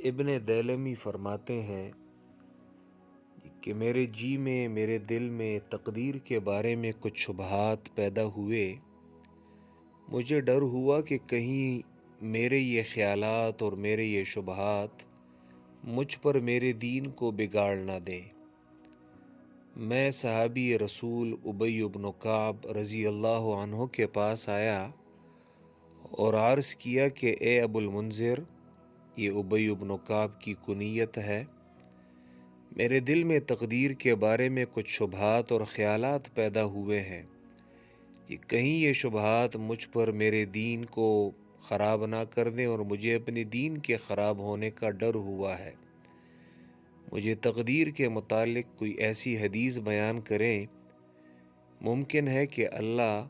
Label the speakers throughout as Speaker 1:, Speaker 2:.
Speaker 1: ابن دیلمی فرماتے ہیں کہ میرے جی میں، میرے دل میں تقدیر کے بارے میں کچھ شبہات پیدا ہوئے۔ مجھے ڈر ہوا کہ کہیں میرے یہ خیالات اور میرے یہ شبہات مجھ پر میرے دین کو بگاڑ نہ دیں۔ میں صحابی رسول ابی بن کعب رضی اللہ عنہ کے پاس آیا اور عرض کیا کہ اے ابو المنذر، یہ ابی بن کعب کی کنیت ہے، میرے دل میں تقدیر کے بارے میں کچھ شبہات اور خیالات پیدا ہوئے ہیں کہ کہیں یہ شبہات مجھ پر میرے دین کو خراب نہ کر دیں، اور مجھے اپنے دین کے خراب ہونے کا ڈر ہوا ہے۔ مجھے تقدیر کے متعلق کوئی ایسی حدیث بیان کریں، ممکن ہے کہ اللہ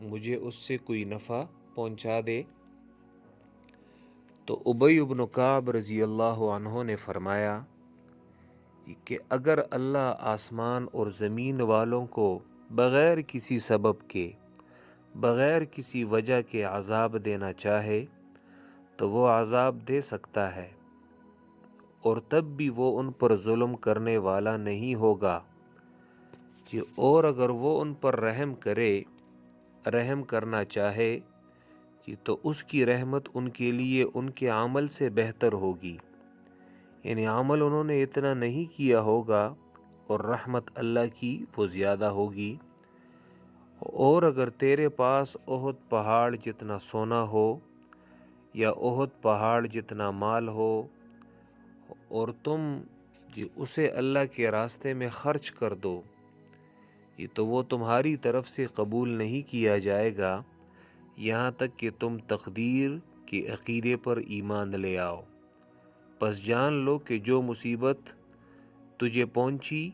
Speaker 1: مجھے اس سے کوئی نفع پہنچا دے۔ تو ابی بن کعب رضی اللہ عنہ نے فرمایا کہ اگر اللہ آسمان اور زمین والوں کو بغیر کسی سبب کے، بغیر کسی وجہ کے عذاب دینا چاہے تو وہ عذاب دے سکتا ہے، اور تب بھی وہ ان پر ظلم کرنے والا نہیں ہوگا اور اگر وہ ان پر رحم کرنا چاہے تو اس کی رحمت ان کے لیے ان کے عمل سے بہتر ہوگی، یعنی عمل انہوں نے اتنا نہیں کیا ہوگا اور رحمت اللہ کی وہ زیادہ ہوگی۔ اور اگر تیرے پاس احد پہاڑ جتنا سونا ہو یا احد پہاڑ جتنا مال ہو اور تم اسے اللہ کے راستے میں خرچ کر دو، تو وہ تمہاری طرف سے قبول نہیں کیا جائے گا یہاں تک کہ تم تقدیر کے عقیدے پر ایمان لے آؤ۔ پس جان لو کہ جو مصیبت تجھے پہنچی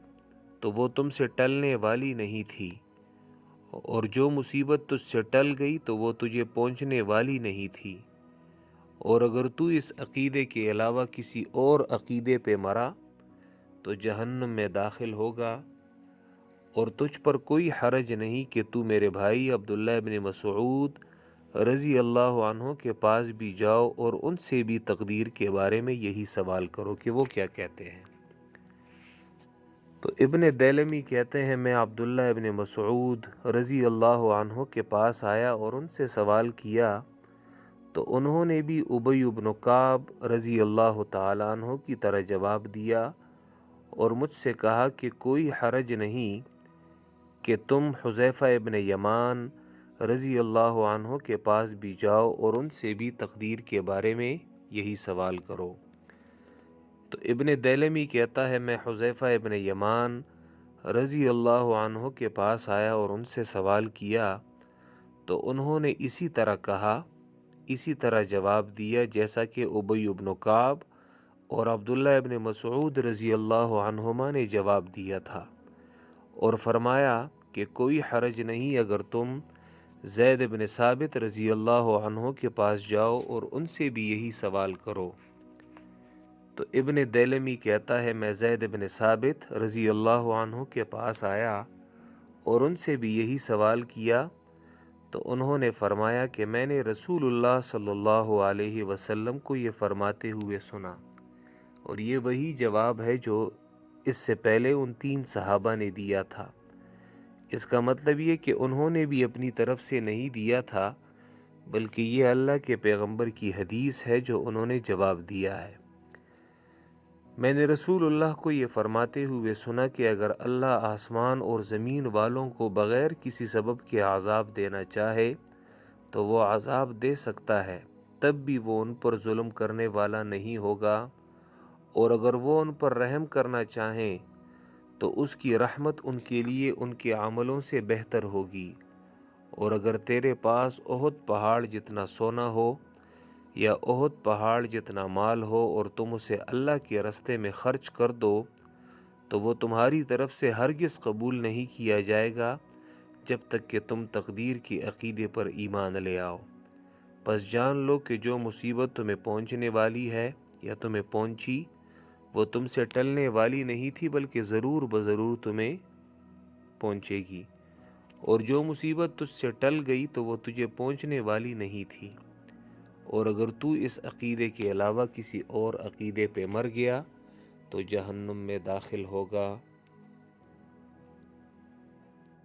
Speaker 1: تو وہ تم سے ٹلنے والی نہیں تھی، اور جو مصیبت تجھ سے ٹل گئی تو وہ تجھے پہنچنے والی نہیں تھی، اور اگر تو اس عقیدے کے علاوہ کسی اور عقیدے پہ مرا تو جہنم میں داخل ہوگا، اور تجھ پر کوئی حرج نہیں کہ تو میرے بھائی عبداللہ ابن مسعود رضی اللہ عنہ کے پاس بھی جاؤ اور ان سے بھی تقدیر کے بارے میں یہی سوال کرو کہ وہ کیا کہتے ہیں۔ تو ابن دیلمی کہتے ہیں میں عبداللہ ابن مسعود رضی اللہ عنہ کے پاس آیا اور ان سے سوال کیا تو انہوں نے بھی ابی بن کعب رضی اللہ تعالیٰ عنہ کی طرح جواب دیا اور مجھ سے کہا کہ کوئی حرج نہیں کہ تم حذیفہ ابن یمان رضی اللہ عنہ کے پاس بھی جاؤ اور ان سے بھی تقدیر کے بارے میں یہی سوال کرو۔ تو ابن دیلمی کہتا ہے میں حذیفہ ابن یمان رضی اللہ عنہ کے پاس آیا اور ان سے سوال کیا تو انہوں نے اسی طرح کہا، اسی طرح جواب دیا جیسا کہ ابی بن کعب اور عبداللہ ابن مسعود رضی اللہ عنہما نے جواب دیا تھا، اور فرمایا کہ کوئی حرج نہیں اگر تم زید بن ثابت رضی اللہ عنہ کے پاس جاؤ اور ان سے بھی یہی سوال کرو۔ تو ابن دیلمی کہتا ہے میں زید بن ثابت رضی اللہ عنہ کے پاس آیا اور ان سے بھی یہی سوال کیا تو انہوں نے فرمایا کہ میں نے رسول اللہ صلی اللہ علیہ وسلم کو یہ فرماتے ہوئے سنا، اور یہ وہی جواب ہے جو اس سے پہلے ان 3 صحابہ نے دیا تھا۔ اس کا مطلب یہ کہ انہوں نے بھی اپنی طرف سے نہیں دیا تھا، بلکہ یہ اللہ کے پیغمبر کی حدیث ہے جو انہوں نے جواب دیا ہے۔ میں نے رسول اللہ کو یہ فرماتے ہوئے سنا کہ اگر اللہ آسمان اور زمین والوں کو بغیر کسی سبب کے عذاب دینا چاہے تو وہ عذاب دے سکتا ہے، تب بھی وہ ان پر ظلم کرنے والا نہیں ہوگا، اور اگر وہ ان پر رحم کرنا چاہیں تو اس کی رحمت ان کے لیے ان کے عملوں سے بہتر ہوگی۔ اور اگر تیرے پاس احد پہاڑ جتنا سونا ہو یا احد پہاڑ جتنا مال ہو اور تم اسے اللہ کے راستے میں خرچ کر دو تو وہ تمہاری طرف سے ہرگز قبول نہیں کیا جائے گا جب تک کہ تم تقدیر کی عقیدے پر ایمان لے آؤ۔ پس جان لو کہ جو مصیبت تمہیں پہنچنے والی ہے یا تمہیں پہنچی وہ تم سے ٹلنے والی نہیں تھی، بلکہ ضرور بضرور تمہیں پہنچے گی، اور جو مصیبت تجھ سے ٹل گئی تو وہ تجھے پہنچنے والی نہیں تھی، اور اگر تو اس عقیدے کے علاوہ کسی اور عقیدے پہ مر گیا تو جہنم میں داخل ہوگا